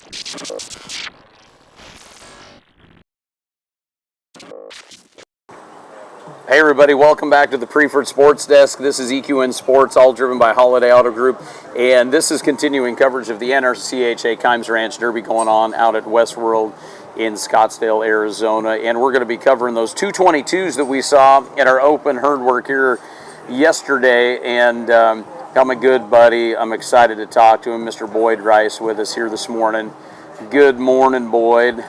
Hey everybody, welcome back to the Preferred Sports Desk. This is EQN Sports, all driven by Holiday Auto Group, and this is continuing coverage of the NRCHA Kimes Ranch Derby going on out at Westworld in Scottsdale, Arizona, and we're going to be covering those 222s that we saw at our open herd work here yesterday, and got my good buddy, I'm excited to talk to him, Mr. Boyd Rice, with us here this morning. Good morning, Boyd.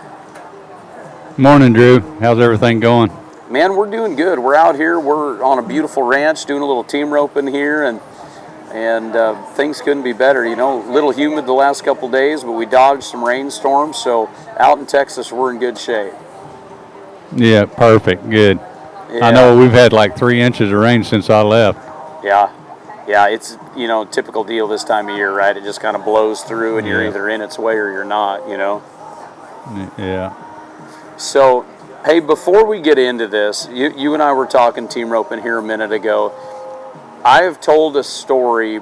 Morning, Drew. How's everything going? Man, we're doing good. We're out here. We're on a beautiful ranch doing a little team roping here, and things couldn't be better. You know, a little humid the last couple days, but we dodged some rainstorms, so out in Texas, we're in good shape. Yeah, perfect. Good. Yeah. I know we've had like 3 inches of rain since I left. Yeah, it's, you know, typical deal this time of year, right? It just kind of blows through, and you're either in its way or you're not, you know? Yeah. So, hey, before we get into this, you and I were talking team roping here a minute ago. I have told a story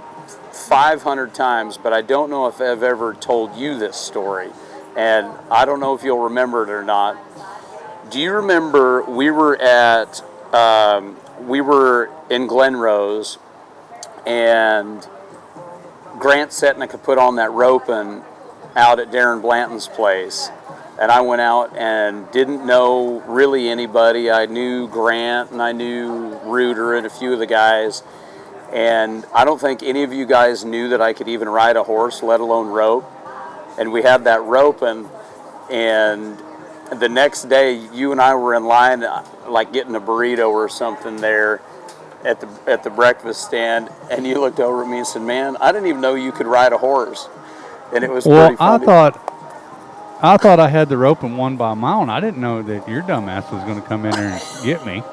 500 times, but I don't know if I've ever told you this story. And I don't know if you'll remember it or not. Do you remember we were in Glen Rose, and Grant Setnick put on that roping out at Darren Blanton's place? And I went out and didn't know really anybody. I knew Grant and I knew Reuter and a few of the guys. And I don't think any of you guys knew that I could even ride a horse, let alone rope. And we had that rope, and the next day you and I were in line, like getting a burrito or something there at the breakfast stand. And you looked over at me and said, "Man, I didn't even know you could ride a horse." And it was pretty funny. I thought I had the rope and won by a mile, and I didn't know that your dumbass was going to come in there and get me.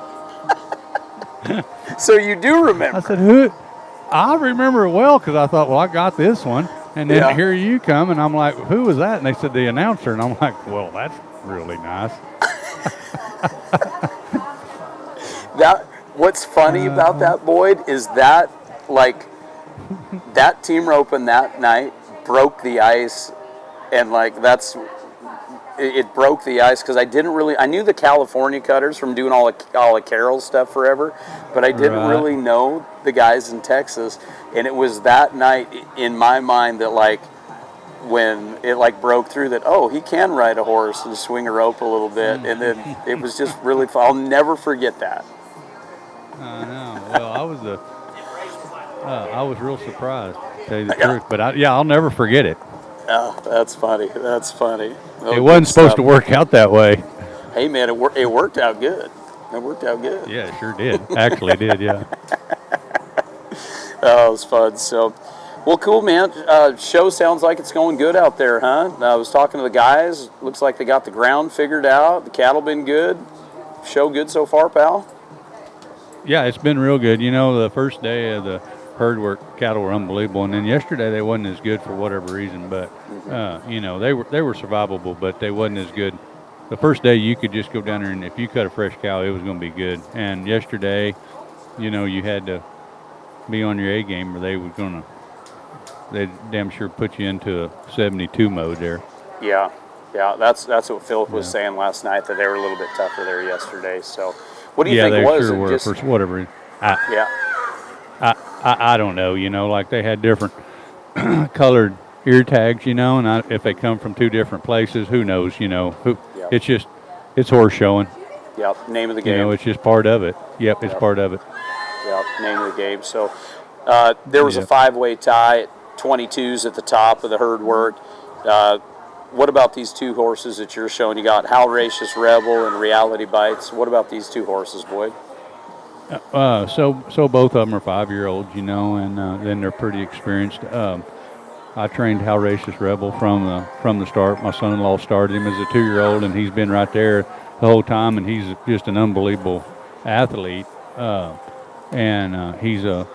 So you do remember? I said, "Who?" I remember it well because I thought, well, I got this one, and then here you come, and I'm like, "Who was that?" And they said, "The announcer," and I'm like, "Well, that's really nice." What's funny about that, Boyd, is that like that team roping that night broke the ice. And like it broke the ice because I knew the California cutters from doing all of Carol's stuff forever, but I didn't really know the guys in Texas. And it was that night in my mind that like when it like broke through that, oh, he can ride a horse and swing a rope a little bit, and then it was just really fun. I'll never forget that. I know. Well, I was real surprised, to tell you the truth, but I'll never forget it. Oh, that's funny. That's funny. Oh, it wasn't supposed to work out that way. Hey, man, it worked out good. It worked out good. Yeah, it sure did. Actually did, yeah. Oh, it was fun. So, well, cool, man. Show sounds like it's going good out there, huh? I was talking to the guys. Looks like they got the ground figured out. The cattle been good. Show good so far, pal? Yeah, it's been real good. You know, the first day of the herd work, cattle were unbelievable, and then yesterday they wasn't as good for whatever reason, but you know, they were survivable, but they wasn't as good. The first day you could just go down there, and if you cut a fresh cow, it was going to be good. And yesterday, you know, you had to be on your A game, or they damn sure put you into a 72 mode there. Yeah, that's what Philip was saying last night, that they were a little bit tougher there yesterday. So, what do you think it was? Yeah, they sure were, for whatever reason. I don't know, you know, like they had different colored ear tags, you know, and if they come from 2 different places, who knows, you know. It's horse showing. Yep, name of the game. You know, it's just part of it. Yep, it's part of it. Yep, name of the game. So there was a 5-way tie at 22s at the top of the herd work. What about these 2 horses that you're showing? You got Halracious Rebel and Reality Bites. What about these 2 horses, Boyd? So both of them are 5-year-olds, you know, and then they're pretty experienced. I trained Halracious Rebel from the start. My son-in-law started him as a 2-year-old, and he's been right there the whole time, and he's just an unbelievable athlete. And he's a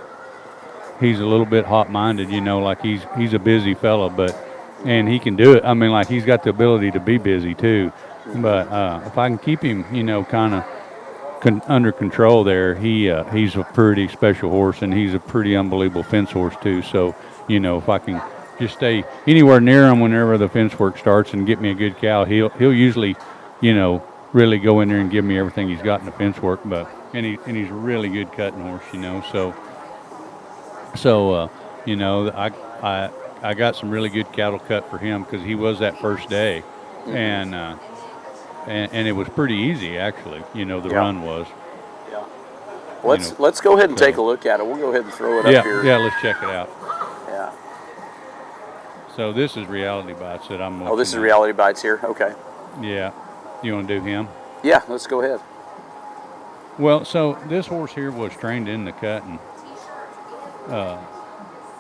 little bit hot-minded, you know, like he's a busy fella, and he can do it. I mean, like he's got the ability to be busy too. But if I can keep him, you know, kind of under control there, he's a pretty special horse, and he's a pretty unbelievable fence horse too. So, you know, if I can just stay anywhere near him whenever the fence work starts and get me a good cow. He'll usually, really go in there and give me everything he's got in the fence work. But and he's a really good cutting horse, So I got some really good cattle cut for him because he was that first day, and it was pretty easy actually. The run was. Yeah. Let's go ahead and take a look at it. We'll go ahead and throw it up here. Yeah, let's check it out. Yeah. So this is Reality Bites that I'm looking Oh, this is at. Reality Bites here. Okay. Yeah. You want to do him? Yeah, let's go ahead. Well, so this horse here was trained in the cutting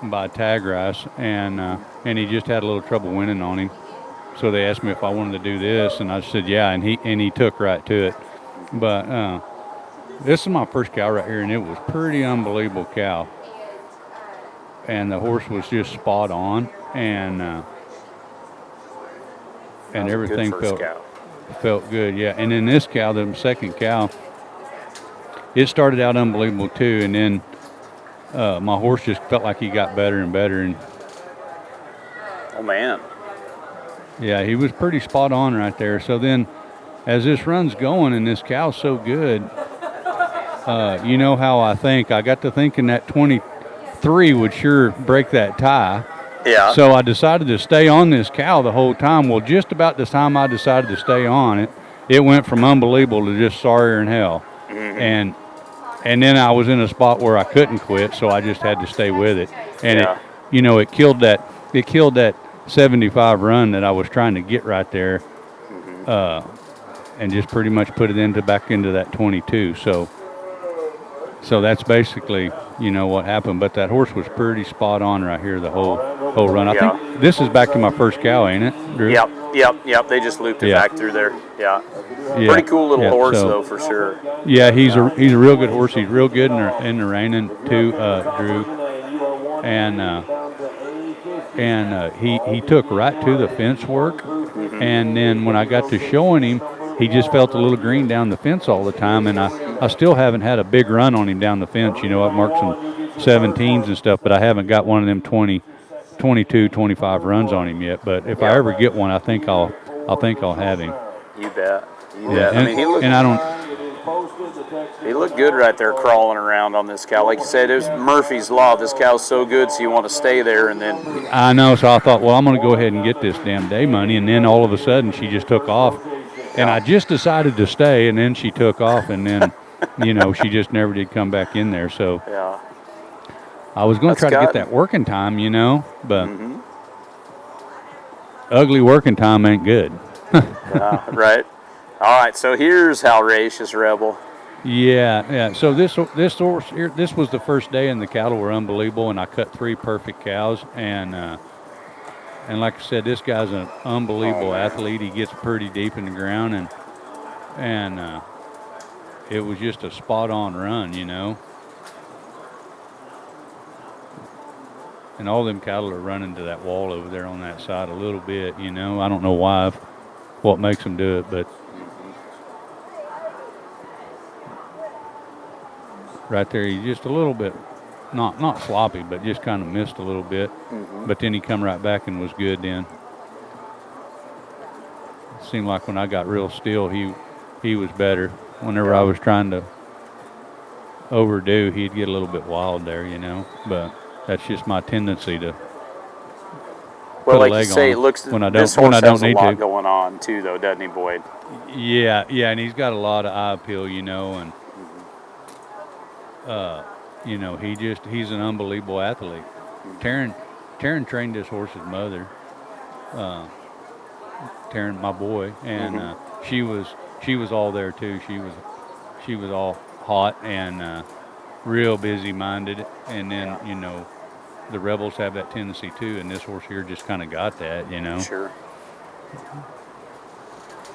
by Tag Rice, and he just had a little trouble winning on him. So they asked me if I wanted to do this, and I said yeah, and he took right to it. But this is my first cow right here, and it was pretty unbelievable cow. And the horse was just spot on, and everything felt good. Yeah, and then this cow, the second cow, it started out unbelievable too, and then my horse just felt like he got better and better. And oh man, yeah, he was pretty spot on right there. So then, as this run's going and this cow's so good, you know how I think. I got to thinking that 23 would sure break that tie. Yeah. So I decided to stay on this cow the whole time. Well, just about the time I decided to stay on it, it went from unbelievable to just sorrier than hell. Mm-hmm. And then I was in a spot where I couldn't quit, so I just had to stay with it. And it killed that 75 run that I was trying to get right there, and just pretty much put it back into that 22. So that's basically, what happened. But that horse was pretty spot on right here the whole run. I think this is back to my first cow, ain't it, Drew? Yep. They just looped it back through there. Yeah. Pretty cool little horse, though, for sure. Yeah, he's a real good horse. He's real good in the reining too, Drew. And he took right to the fence work. Mm-hmm. And then when I got to showing him, he just felt a little green down the fence all the time, and I still haven't had a big run on him down the fence. I've marked some 17s and stuff, but I haven't got one of them 20, 22, 25 runs on him yet. But if I ever get one, I think I'll have him. You bet. Yeah, I mean, he looked good right there crawling around on this cow. Like you said, it was Murphy's Law. This cow's so good, so you want to stay there, and then... I know, so I thought, well, I'm going to go ahead and get this damn day money, and then all of a sudden she just took off. And I just decided to stay, and then she took off, and then, she just never did come back in there. So I was going to try to get that working time, but ugly working time ain't good. Right. All right, so here's Halracious Rebel. Yeah. So this horse here, this was the first day, and the cattle were unbelievable, and I cut 3 perfect cows, and like I said, this guy's an unbelievable athlete. He gets pretty deep in the ground, and it was just a spot-on run, And all them cattle are running to that wall over there on that side a little bit, I don't know why, what makes them do it, but right there, he's just a little bit, not sloppy, but just kind of missed a little bit. Mm-hmm. But then he come right back and was good then. It seemed like when I got real still, he was better. Whenever I was trying to overdo, he'd get a little bit wild there, But that's just my tendency to well, put like a leg you say, on it looks when I this don't, horse when I don't has need a lot to. going on too, though, doesn't he, Boyd? Yeah, and he's got a lot of eye appeal, and he's an unbelievable athlete. Taryn trained this horse's mother, Taryn, my boy, and she was all there too. She was all hot and real busy-minded, and then the Rebels have that tendency too, and this horse here just kind of got that, Sure.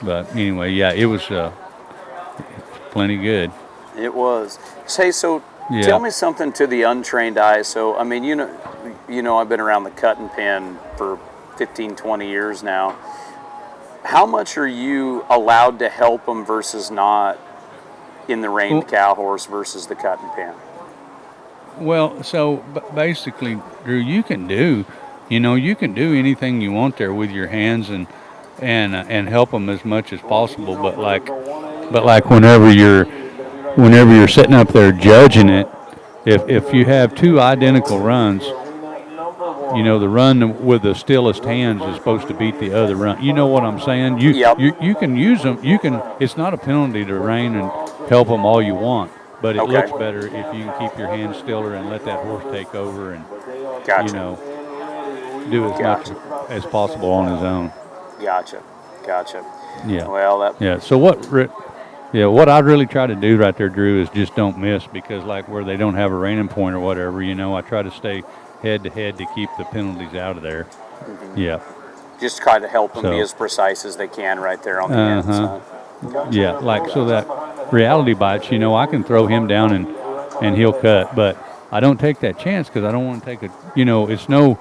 But anyway, it was plenty good. It was. Say, so tell me something to the untrained eye. So, I mean, I've been around the cutting pen for 15, 20 years now. How much are you allowed to help them versus not in the reined cow horse versus the cutting pen? Well, so basically, Drew, you can do You know, you can do anything you want there with your hands and help them as much as possible. But like whenever you're sitting up there judging it, if you have two identical runs, you know, the run with the stillest hands is supposed to beat the other run. You know what I'm saying? You Yep. you can use them. You can. It's not a penalty to rein and help them all you want, but it Okay. looks better if you can keep your hands stiller and let that horse take over and Gotcha. you know do as Gotcha. much as possible on his own. Gotcha. Gotcha. Yeah. Well, that. Yeah. So what I really try to do right there, Drew, is just don't miss, because like where they don't have a reining point or whatever, you know, I try to stay head to head to keep the penalties out of there. Yeah. Just try to help them be So- as precise as they can right there on the end. So. Yeah, like so that reality bites, you know, I can throw him down and he'll cut, but I don't take that chance because I don't want to take a, you know, it's no,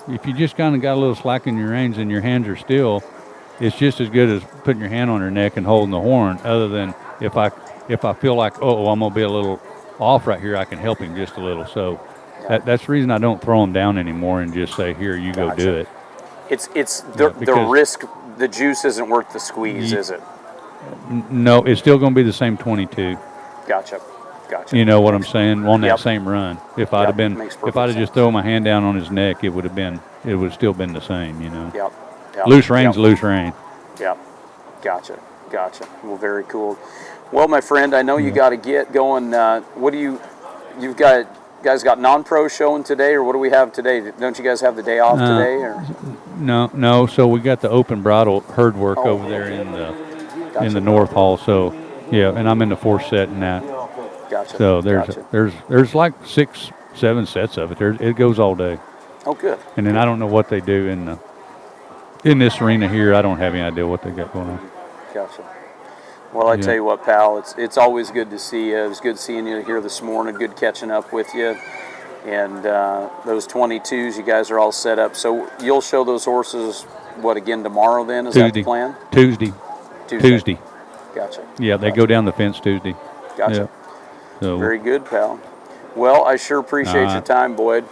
if you just kind of got a little slack in your reins and your hands are still, it's just as good as putting your hand on her neck and holding the horn. Other than if I feel like, oh, I'm gonna be a little off right here, I can help him just a little. So that's the reason I don't throw him down anymore and just say, here, you go do it. It's the risk, the juice isn't worth the squeeze, is it? No, it's still going to be the same 22. Gotcha. Gotcha. You know what I'm saying? On that Yep. same run. If I'd have been, Makes if perfect I'd have sense. just thrown my hand down on his neck, it would have still been the same. You know. Yep. Yep. Loose rein's Yep. loose rein. Yep. Gotcha. Well, very cool. Well, my friend, I know you got to get going. What do you've guys got non-pro showing today, or what do we have today? Don't you guys have the day off today? Or? No. So we got the open bridle herd work Oh, over there in Gotcha. the North Hall. So yeah, and I'm in the fourth set in that. Gotcha. So Gotcha. there's like 6-7 sets of it. It goes all day. Oh, good. And then I don't know what they do in this arena here. I don't have any idea what they got going on. Gotcha. Well, I Yeah. tell you what, pal, it's always good to see you. It was good seeing you here this morning. Good catching up with you. And those 22s, you guys are all set up. So you'll show those horses, what, again tomorrow then? Is that the plan? Tuesday. Gotcha. Yeah, they go down the fence Tuesday. Gotcha. Yeah. So Very good, pal. Well, I sure appreciate your time, Boyd.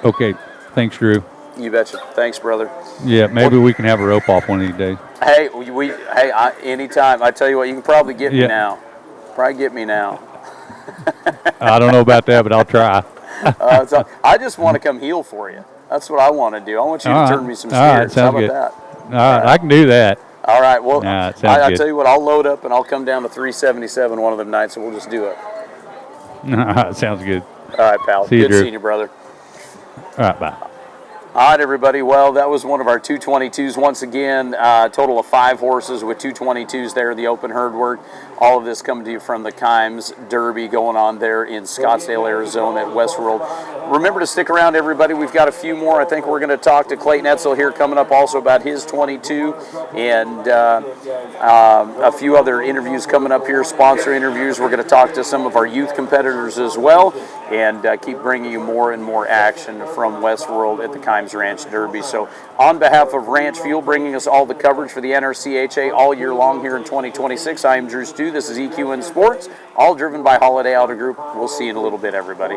okay, thanks, Drew. You betcha. Thanks, brother. Yeah, maybe we can have a rope off one of these days. Hey, anytime. I tell you what, you can probably get me Yeah. now. Probably get me now. I don't know about that, but I'll try. I just want to come heel for you. That's what I want to do. I want you to All right. turn me some All right, steers. How sounds about good. that? All right, I can do that. All right. Well, All right, sounds I good. tell you what, I'll load up and I'll come down to 377 one of them nights and we'll just do it. All right, sounds good. All right, pal. See you, Good Drew. seeing you, brother. All right, bye. All right, everybody. Well, that was one of our 222s. Once again, total of 5 horses with 222s there, the open herd work. All of this coming to you from the Kimes Derby going on there in Scottsdale, Arizona at Westworld. Remember to stick around, everybody. We've got a few more. I think we're going to talk to Clayton Etzel here coming up also about his 22 and a few other interviews coming up here, sponsor interviews. We're going to talk to some of our youth competitors as well and keep bringing you more and more action from Westworld at the Kimes Ranch Derby. So on behalf of Ranch Fuel, bringing us all the coverage for the NRCHA all year long here in 2026, I am Drew Stew. This is EQN Sports, all driven by Holiday Auto Group. We'll see you in a little bit, everybody.